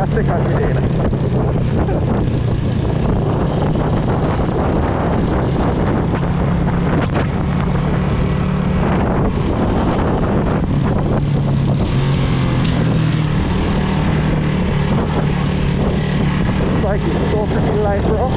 last second today. Bike is so freaking light, bro.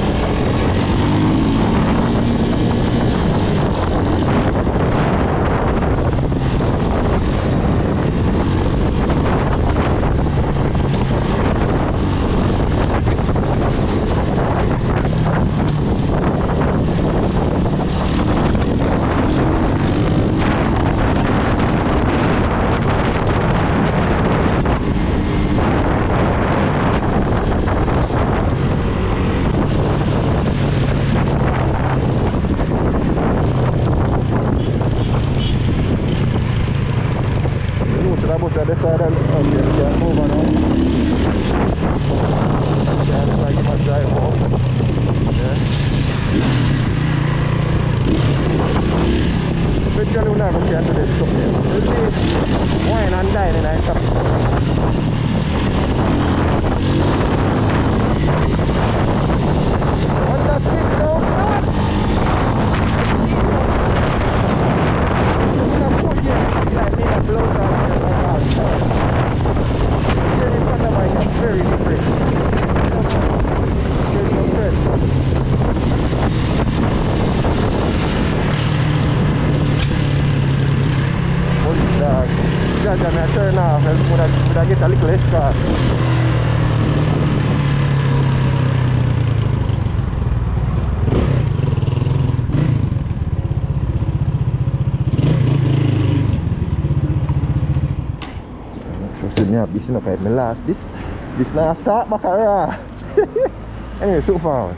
Other side of the can't move on now. Can't like if I drive home. Yeah. Eventually we'll never get to this stuff here. We'll see wine and dine and I stop. What's that stick now? I'm gonna put you like me a blow down here like that. Here in front of my head, very different. There's no press. Police dog. Judge, I'm gonna turn off. Would I get a little escort? Me up this, look at my last this last start my career. Anyway, so far.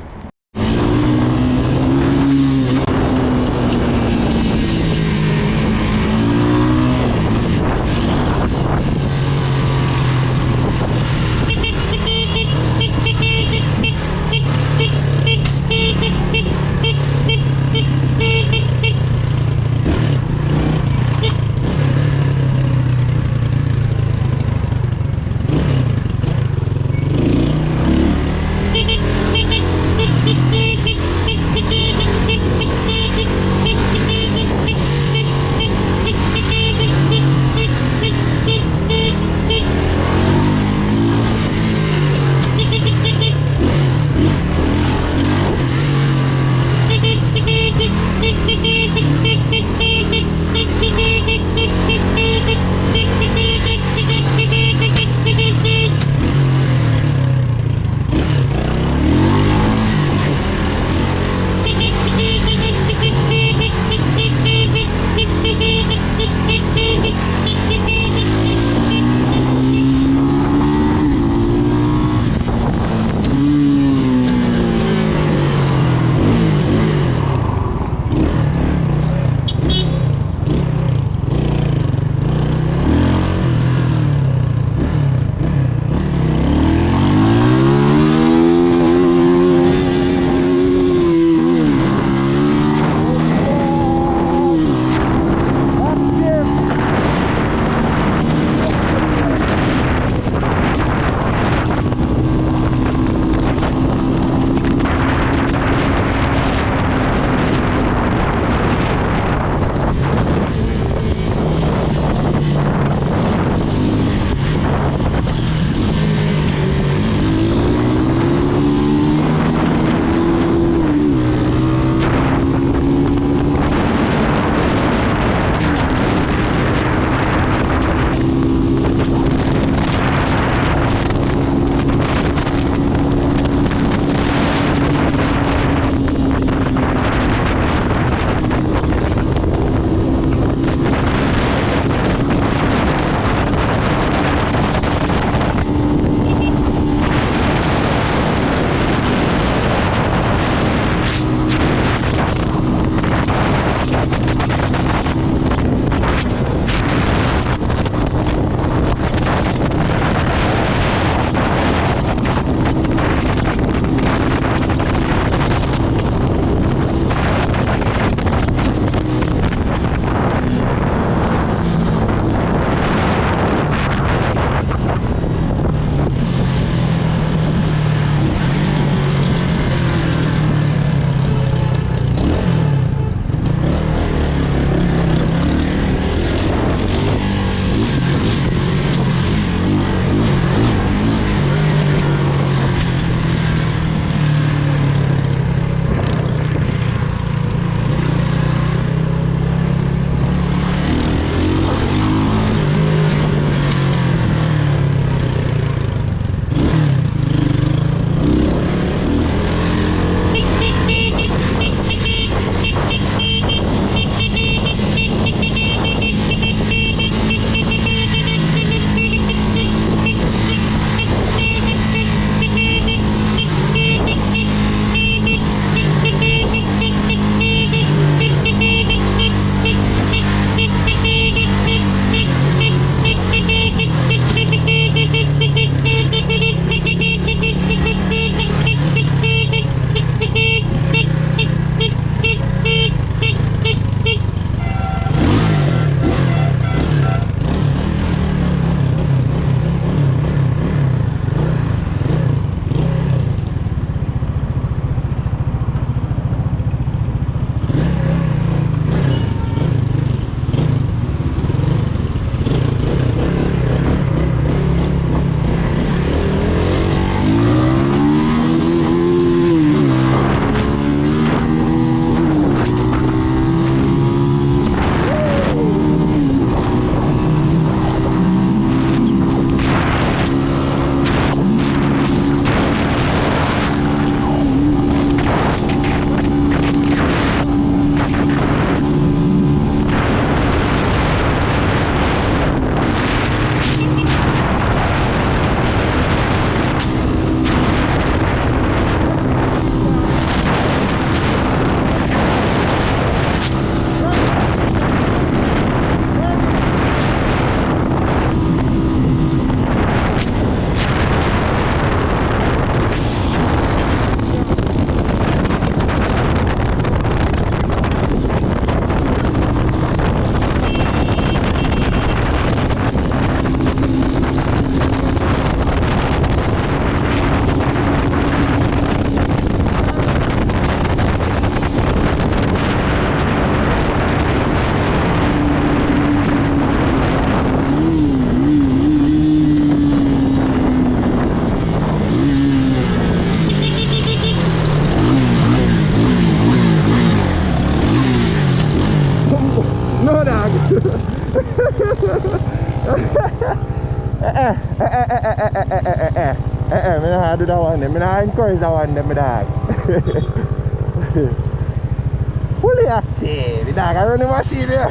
Me nak ada dawan ni. Me nak encourage dawan dia medak. Fully active. Dia kan ni masih dia.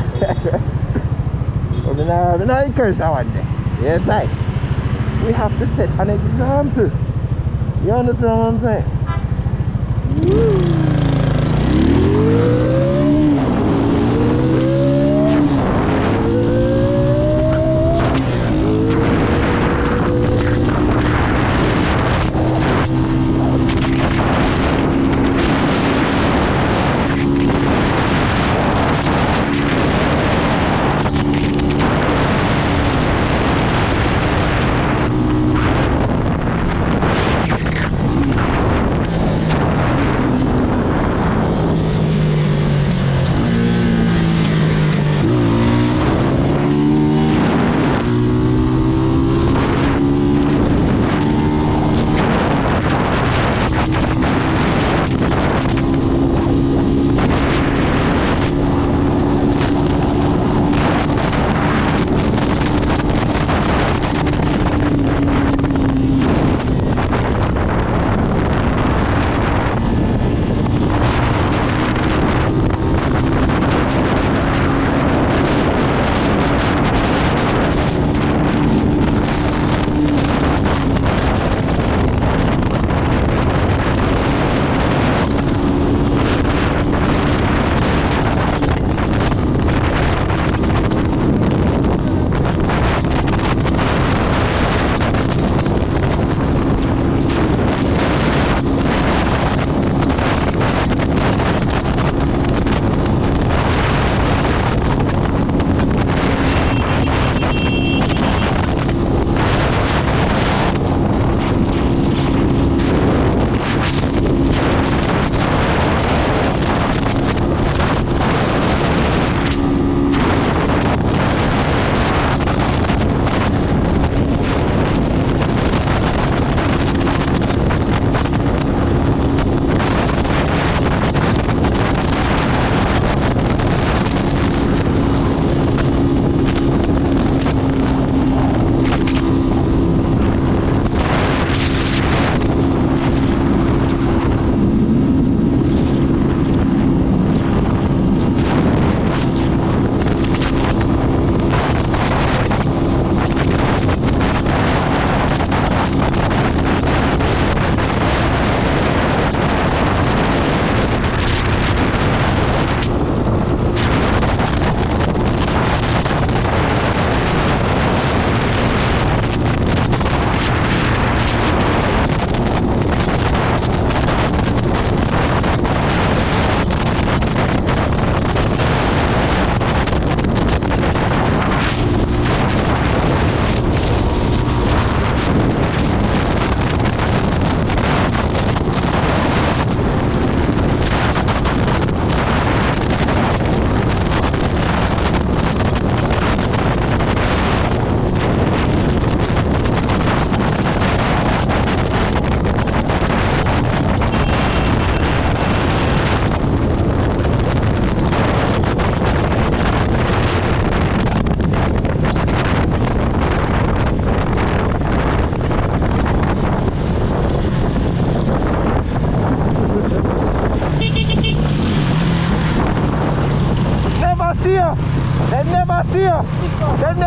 Me nak encourage dawan dia. Yes, I. We have to set an example. You understand what I'm saying?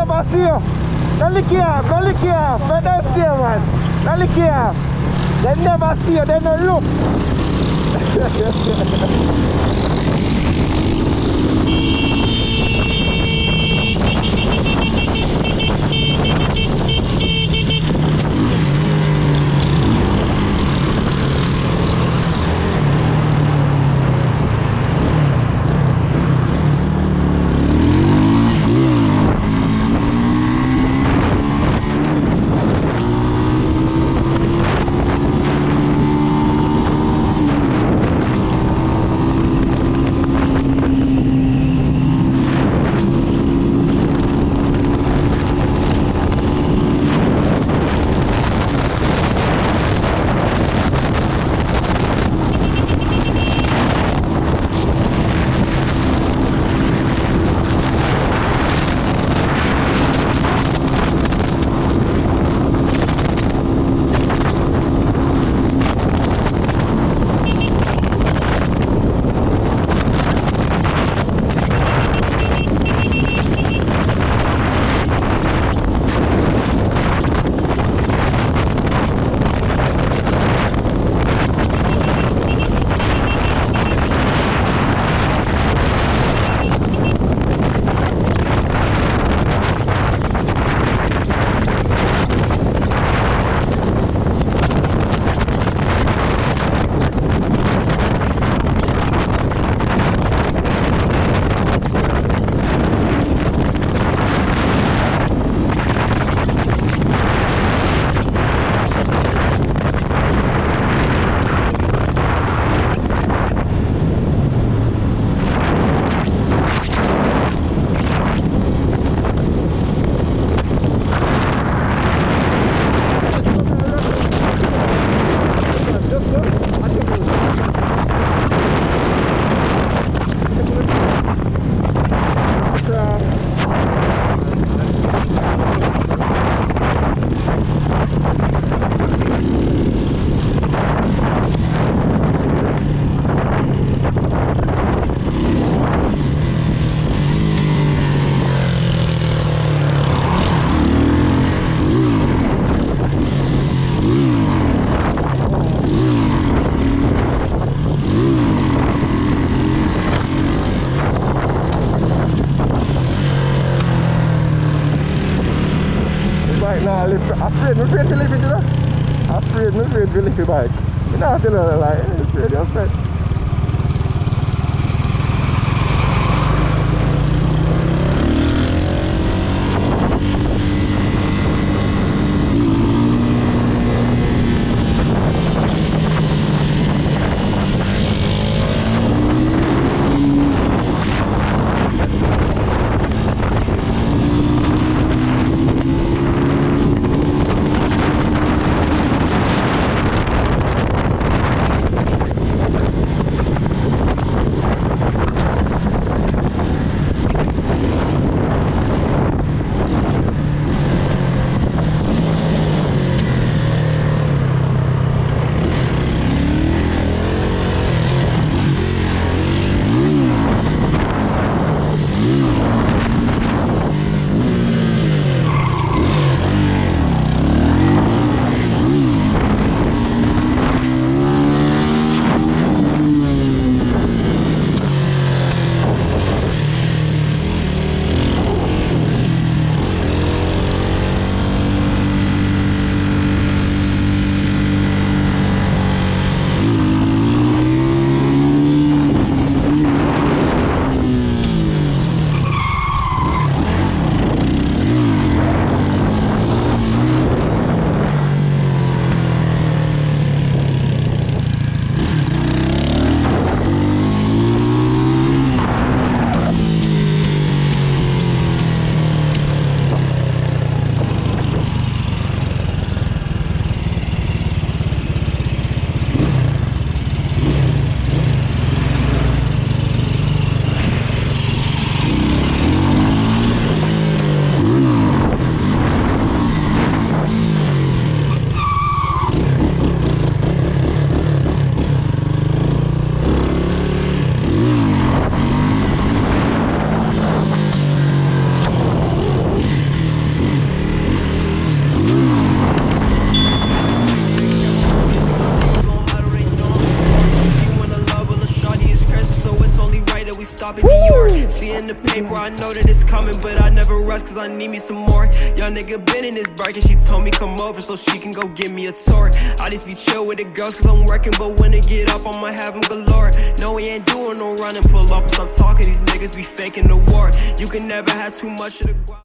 Vazio. Look here, pedestrian man. Look here. They never see you, they don't look. afraid to live it, you know. I'm afraid to live the bike. You know, I tell her like, I'm afraid. Stopping New York, seeing the paper, I know that it's coming, but I never rush cause I need me some more. Young nigga been in this break and she told me come over so she can go give me a tour. I just be chill with the girls cause I'm working, but when they get up I'ma have them galore. No, we ain't doing no running, pull up and stop talking, these niggas be faking the war. You can never have too much of the